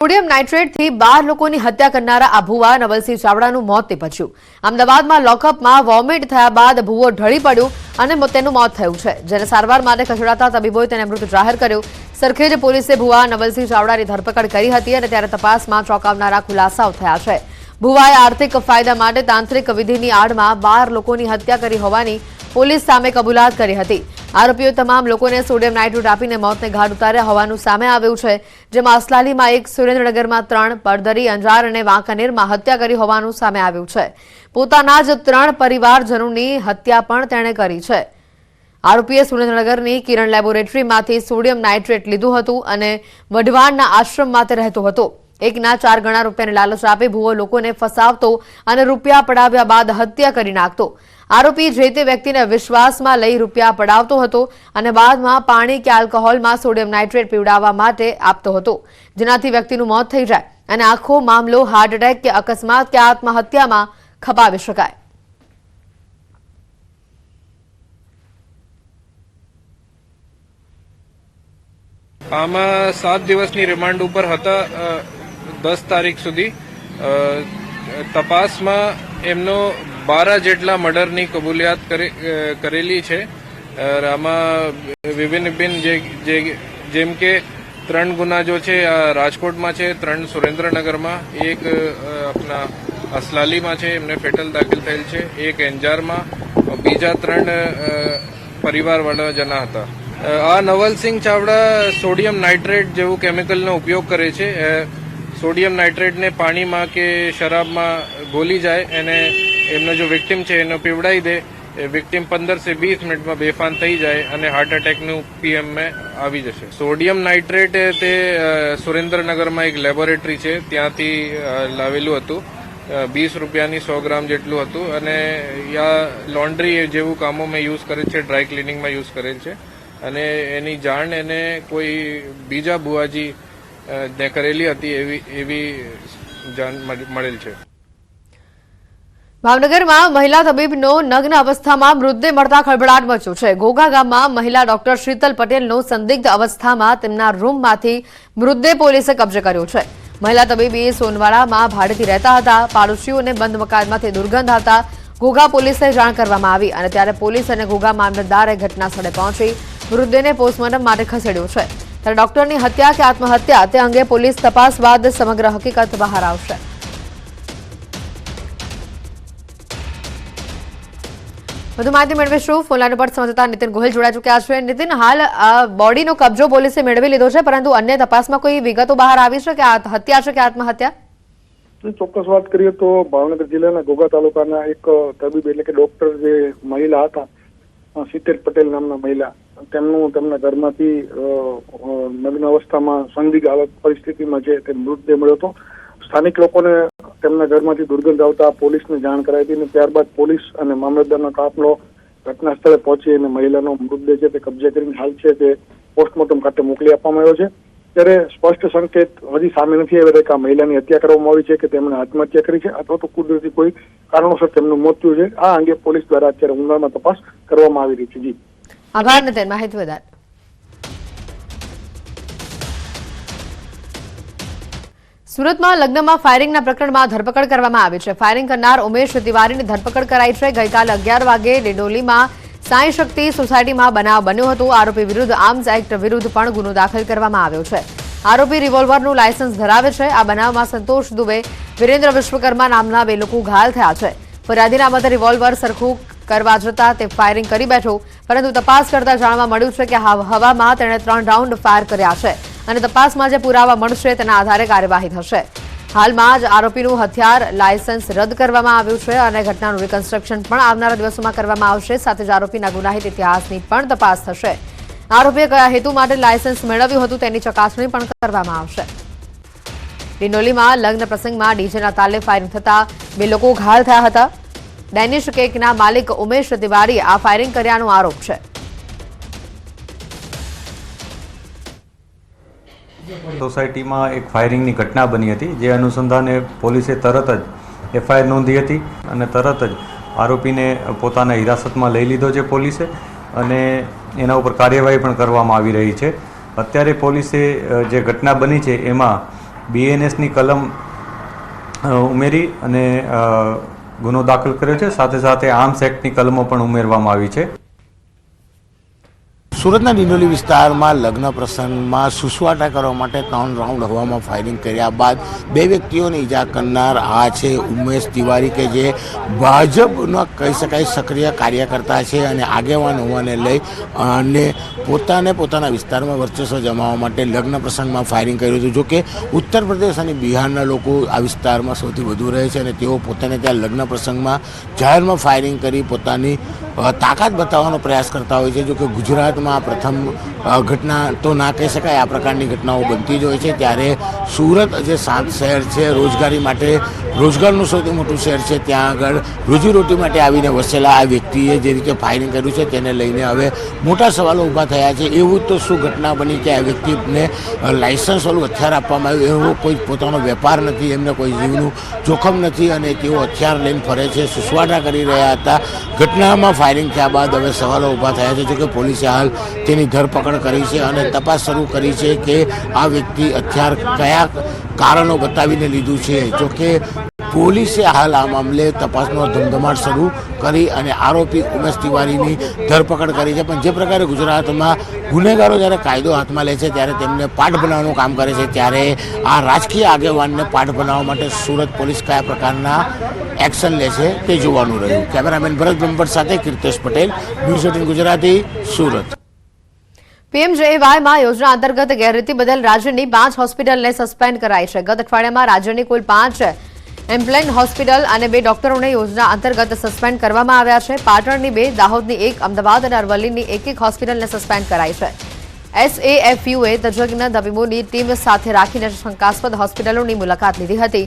Sodium નાઇટ્રેટથી 12 લોકોની હત્યા કરનારા આ ભુવા નવલસિંહ ચાવડાનું મોત નીપજ્યું। અમદાવાદમાં લોકઅપમાં વોમિટ થયા બાદ ભુવો ઢળી પડ્યો અને તેનું મોત થયું છે, જેને સારવાર માટે ખસેડાતા તબીબોએ તેને મૃત જાહેર કર્યો। સરખેજ પોલીસે ભુવા નવલસિંહ ચાવડાની ધરપકડ કરી હતી અને ત્યારે તપાસમાં ચોંકાવનારા ખુલાસાઓ થયા છે। ભુવાએ આર્થિક ફાયદા માટે તાંત્રિક વિધિની આડમાં 12 લોકોની હત્યા કરી હોવાની પોલીસ સામે કબૂલાત કરી હતી। આરોપીઓ તમામ લોકોને સોડિયમ નાઇટ્રેટ આપીને મોતને ઘાટ ઉતાર્યા હોવાનું સામે આવ્યું છે, જેમાં અસલાલીમાં 1, સુરેન્દ્રનગરમાં 3, પડદરી, અંજાર અને વાંકાનેરમાં હત્યા કરી હોવાનું સામે આવ્યું છે। પોતાના જ 3 પરિવારજનોની હત્યા પણ તેણે કરી છે। આરોપીએ સુરેન્દ્રનગરની કિરણ લેબોરેટરીમાંથી સોડિયમ નાઇટ્રેટ લીધું હતું અને વઢવાણના આશ્રમમાં તે રહેતો હતો। 1ના 4 ગણા રૂપિયાની લાલચ આપી ભુવો લોકોને ફસાવતો અને રૂપિયા પડાવ્યા બાદ હત્યા કરી નાખતો। આરોપી જે તે વ્યક્તિને વિશ્વાસમાં લઈ રૂપિયા પડાવતો હતો અને બાદમાં પાણી કે આલ્કોહોલમાં સોડિયમ નાઇટ્રેટ પીવડાવવા માટે આપતો હતો, જેનાથી વ્યક્તિનું મોત થઈ જાય અને આખો મામલો હાર્ટ એટેક કે અકસ્માત કે આત્મહત્યામાં ખપાવી શકાય। આમાં 7 દિવસની રિમાન્ડ ઉપર હતા। 10 તારીખ સુધી તપાસમાં એમનો 12 જેટલા મર્ડરની કબૂલિયાત કરેલી છે। આમાં વિભિન્ન જેમ કે 3 ગુના જો છે રાજકોટમાં છે, 3 સુરેન્દ્રનગરમાં, 1 આપણા અસલાલીમાં છે, એમને ફેટલ દાખલ થયેલ છે, 1 અંજારમાં, બીજા 3 પરિવારવાળા જણા હતા। આ નવલસિંહ ચાવડા સોડિયમ નાઇટ્રેટ જેવું કેમિકલનો ઉપયોગ કરે છે। સોડિયમ નાઇટ્રેટને પાણીમાં કે શરાબમાં ઘોલી જાય અને એમનો જો વિક્ટિમ છે એનો પીવડાવી દે, વિક્ટિમ 15 થી 20 મિનિટમાં બેફાન થઈ જાય અને હાર્ટ એટેકનું પીએમમાં આવી જશે। સોડિયમ નાઇટ્રેટ તે સુરેન્દ્રનગરમાં એક લેબોરેટરી છે, ત્યાંથી લાવેલું હતું। 20 રૂપિયાની 100 ગ્રામ જેટલું હતું અને યા લોન્ડ્રી જેવું કામોમાં યુઝ કરે છે, ડ્રાય ક્લિનિંગમાં યુઝ કરેલ છે અને એની જાણ એને કોઈ બીજા બુઆજી ને કરેલી હતી એવી જાણ મળેલ છે। ભાવનગરમાં મહિલા તબીબનો નગ્ન અવસ્થામાં મૃતદેહ મળતા ખળભળાટ મચ્યો છે। ઘોઘા ગામમાં મહિલા ડોક્ટર શીતલ પટેલનો સંદિગ્ધ અવસ્થામાં તેમના રૂમમાંથી મૃતદેહ પોલીસે કબજે કર્યો છે। મહિલા તબીબી સોનવાડામાં ભાડેથી રહેતા હતા। પાડોશીઓને બંધ મકાનમાંથી દુર્ગંધ આવતા ઘોઘા પોલીસને જાણ કરવામાં આવી અને ત્યારે પોલીસ અને ઘોઘા મામલતદારે ઘટના સ્થળે પહોંચી મૃતદેહને પોસ્ટમોર્ટમ માટે ખસેડ્યો છે। ત્યારે ડોક્ટરની હત્યા કે આત્મહત્યા તે અંગે પોલીસ તપાસ બાદ સમગ્ર હકીકત બહાર આવશે। વધુ માહિતી મેળવીશું। ફોનલાઈન પર સંવાદદાતા નીતિન ગોહિલ જોડાઈ ચૂક્યા છે। નીતિન, હાલ બોડીનો કબજો પોલીસે મેળવી લીધો છે, પરંતુ અન્ય તપાસમાં કોઈ વિગતો બહાર આવી છે કે આ હત્યા છે કે આત્મહત્યા? ચોક્કસ વાત કરીએ તો ભાવનગર જિલ્લાના ઘોઘા તાલુકાના એક તબીબ એટલે કે ડોક્ટર જે મહિલા હતા, શીતલ પટેલ નામના મહિલા, તેમના ઘરમાંથી નગ્ન અવસ્થામાં સંદિગ્ધ પરિસ્થિતિમાં છે તે મૃતદેહ મળ્યો હતો। સ્થાનિક લોકોને તેમના ઘરમાંથી દુર્ગંધ આવતા પોલીસને જાણ કરાઈ હતી અને ત્યારબાદ પોલીસ અને મામલતદારનો કાફલો ઘટના સ્થળે પહોંચી અને મહિલાનો મૃતદેહ છે તે કબજે કરીને હાલ છે તે પોસ્ટમોર્ટમ ખાતે મોકલી આપવામાં આવ્યો છે। ત્યારે સ્પષ્ટ સંકેત હજી સામે નથી આવ્યા કે આ મહિલાની હત્યા કરવામાં આવી છે કે તેમણે આત્મહત્યા કરી છે અથવા તો કુદરતી કોઈ કારણોસર તેમનું મોત થયું છે। આ અંગે પોલીસ દ્વારા અત્યારે ઊંડાણમાં તપાસ કરવામાં આવી રહી છે। જી, આભાર નીતિન, માહિતી વધારે। સુરતમાં લગ્નમાં ફાયરિંગના પ્રકરણમાં ધરપકડ કરવામાં આવી છે। ફાયરિંગ કરનાર ઉમેશ તિવારીની ધરપકડ કરાઈ છે। ગઈકાલે 11 વાગે ડિંડોલીમાં સાંઈ શક્તિ સોસાયટીમાં બનાવ બન્યો હતો। આરોપી વિરુદ્ધ આર્મ્સ એક્ટ વિરુદ્ધ પણ ગુનો દાખલ કરવામાં આવ્યો છે। આરોપી રિવોલ્વરનું લાયસન્સ ધરાવે છે। આ બનાવમાં સંતોષ દુબે, વિરેન્દ્ર વિશ્વકર્મા નામના 2 લોકો ઘાયલ થયા છે। ફરિયાદીના મતે રિવોલ્વર સરખું કરવા જતા તે ફાયરિંગ કરી બેઠો, પરંતુ તપાસ કરતા જાણવા મળ્યું છે કે હવામાં તેણે 3 રાઉન્ડ ફાયર કર્યા છે અને તપાસમાં જે પુરાવા મળશે તેના આધારે કાર્યવાહી થશે। હાલમાં જ આરોપીનું હથિયાર લાયસન્સ રદ કરવામાં આવ્યું છે અને ઘટનાનું રિકન્સ્ટ્રક્શન પણ આવનારા દિવસોમાં કરવામાં આવશે। સાથે જ આરોપીના ગુનાહિત ઇતિહાસની પણ તપાસ થશે। આરોપીએ કયા હેતુ માટે લાયસન્સ મેળવ્યું હતું તેની ચકાસણી પણ કરવામાં આવશે। ડિંડોલીમાં લગ્ન પ્રસંગમાં ડીજેના તાલે ફાયરિંગ થતા 2 લોકો ઘાયલ થયા હતા। ડેનિશ કેકના માલિક ઉમેશ તિવારીએ આ ફાયરિંગ કર્યાનો આરોપ છે। સોસાયટીમાં એક ફાયરિંગની ઘટના બની હતી, જે અનુસંધાને પોલીસે તરત જ એફઆઈઆર નોંધી હતી અને તરત જ આરોપીને પોતાના હિરાસતમાં લઈ લીધો છે પોલીસે અને એના ઉપર કાર્યવાહી પણ કરવામાં આવી રહી છે। અત્યારે પોલીસે જે ઘટના બની છે એમાં BNSની કલમ ઉમેરી અને ગુનો દાખલ કર્યો છે. સાથે સાથે આર્મ્સ એક્ટની કલમો પણ ઉમેરવામાં આવી છે. સુરતના ડિંડોલી વિસ્તારમાં લગ્ન પ્રસંગમાં સુસવાટા કરવા માટે 3 રાઉન્ડ હવામાં ફાયરિંગ કર્યા બાદ 2 વ્યક્તિઓને ઈજા કરનાર આ છે ઉમેશ તિવારી, કે જે ભાજપનો કહી શકાય સક્રિય કાર્યકર્તા છે અને આગેવાન હોવાને લઈ અને પોતાના વિસ્તારમાં વર્ચસ્વ જમાવવા માટે લગ્ન પ્રસંગમાં ફાયરિંગ કર્યું હતું. જોકે ઉત્તર પ્રદેશ અને બિહારના લોકો આ વિસ્તારમાં સૌથી વધુ રહે છે અને તેઓ પોતાને ત્યાં લગ્ન પ્રસંગમાં જાહેરમાં ફાયરિંગ કરી પોતાની તાકાત બતાવવાનો પ્રયાસ કરતા હોય છે. જોકે ગુજરાતમાં પ્રથમ ઘટના તો ના કહી શકાય, આ પ્રકારની ઘટનાઓ બનતી જ હોય છે. ત્યારે સુરત જે શાંત શહેર છે, રોજગારી માટે રોજગારનું સૌથી મોટું શહેર છે, ત્યાં આગળ રોજીરોટી માટે આવીને વસેલા આ વ્યક્તિએ જે રીતે ફાયરિંગ કર્યું છે તેને લઈને હવે મોટા સવાલો ઊભા થયા છે. એવું તો શું ઘટના બની કે આ વ્યક્તિને લાયસન્સવાળું હથિયાર આપવામાં આવ્યું? એવો કોઈ પોતાનો વેપાર નથી, એમને કોઈ જીવનું જોખમ નથી અને તેઓ હથિયાર લઈને ફરે છે, સુસવાટા કરી રહ્યા હતા. ઘટનામાં ફાયરિંગ થયા બાદ હવે સવાલો ઊભા થયા છે. જોકે પોલીસે હાલ તેની ધરપકડ કરી છે અને તપાસ શરૂ કરી છે કે આ વ્યક્તિ હથિયાર કયા કારણો બતાવીને લીધું છે. જોકે પોલીસે હાલ આ મામલે તપાસનો ધમધમાટ શરૂ કરી અને આરોપી ઉમેશ તિવારીની ધરપકડ કરી છે. પણ જે પ્રકારે ગુજરાતમાં ગુનેગારો જ્યારે કાયદો હાથમાં લે છે ત્યારે તેમને પાઠ બનાવવાનું કામ કરે છે, ત્યારે આ રાજકીય આગેવાનને પાઠ બનાવવા માટે સુરત પોલીસ કયા પ્રકારના એક્શન લે છે તે જોવાનું રહ્યું. કેમેરામેન ભરત બ્રહ્મભટ્ટ સાથે કીર્તેશ પટેલ, ન્યૂઝ 18 ગુજરાતી, સુરત. PMJAYમાં યોજના અંતર્ગત ગેરરીતિ બદલ રાજ્યની 5 હોસ્પિટલને સસ્પેન્ડ કરાઈ છે. ગત અઠવાડિયામાં રાજ્યની કુલ 5 એમ્પ્લેન હોસ્પિટલ અને 2 ડોક્ટરોને યોજના અંતર્ગત સસ્પેન્ડ કરવામાં આવ્યા છે. પાટણની 2, દાહોદની 1, અમદાવાદ અને અરવલ્લીની 1 હોસ્પિટલને સસ્પેન્ડ કરાઈ છે. SAFUએ તજજ્ઞ તબીબોની ટીમ સાથે રાખીને શંકાસ્પદ હોસ્પિટલોની મુલાકાત લીધી હતી.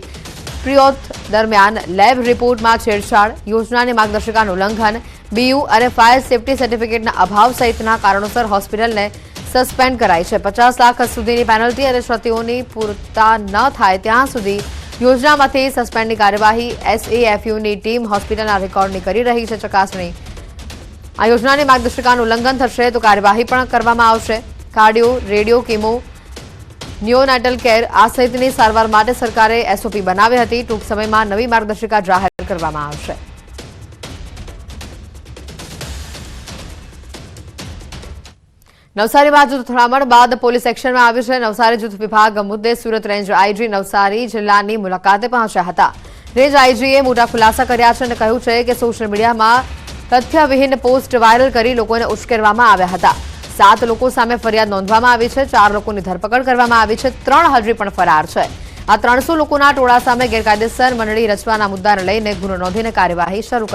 પ્રિયોથ દરમિયાન લેબ રિપોર્ટમાં છેડછાડ, યોજનાની માર્ગદર્શિકાનું ઉલ્લંઘન, BU અને ફાયર સેફટી સર્ટિફિકેટના અભાવ સહિતના કારણોસર હોસ્પિટલને સસ્પેન્ડ કરાઈ છે. 50 લાખ સુધીની પેનલ્ટી અને ક્ષતિઓની પૂરતા ન થાય ત્યાં સુધી યોજનામાંથી સસ્પેન્ડની કાર્યવાહી SAFUની ટીમ હોસ્પિટલના રેકોર્ડની કરી રહી છે ચકાસણી. આ યોજનાની માર્ગદર્શિકાનું ઉલ્લંઘન થશે તો કાર્યવાહી પણ કરવામાં આવશે. કાર્ડિયો, રેડિયો, કીમો, નિયોનાટલ કેર આ સહિતની સારવાર માટે સરકારે SOP બનાવી હતી. ટૂંક સમયમાં નવી માર્ગદર્શિકા જાહેર કરવામાં આવશે. નવસારીમાં જૂથ અથડામણ બાદ પોલીસ એક્શનમાં આવ્યું છે. નવસારી જૂથ વિભાગ મુદ્દે સુરત રેન્જ IG નવસારી જિલ્લાની મુલાકાતે પહોંચ્યા હતા. રેન્જ IGએ મોટા ખુલાસા કર્યા છે અને કહ્યું છે કે સોશિયલ મીડિયામાં તથ્યવિહીન પોસ્ટ વાયરલ કરી લોકોને ઉશ્કેરવામાં આવ્યા હતા. 7 લોકો સામે ફરિયાદ નોંધવામાં આવી છે. 4 લોકોની ધરપકડ કરવામાં આવી છે. 3 હજી પણ ફરાર છે. આ 300 લોકોના ટોળા સામે ગેરકાયદેસર મંડળી રચવાના મુદ્દાને લઈને ગુનો નોંધીને કાર્યવાહી શરૂ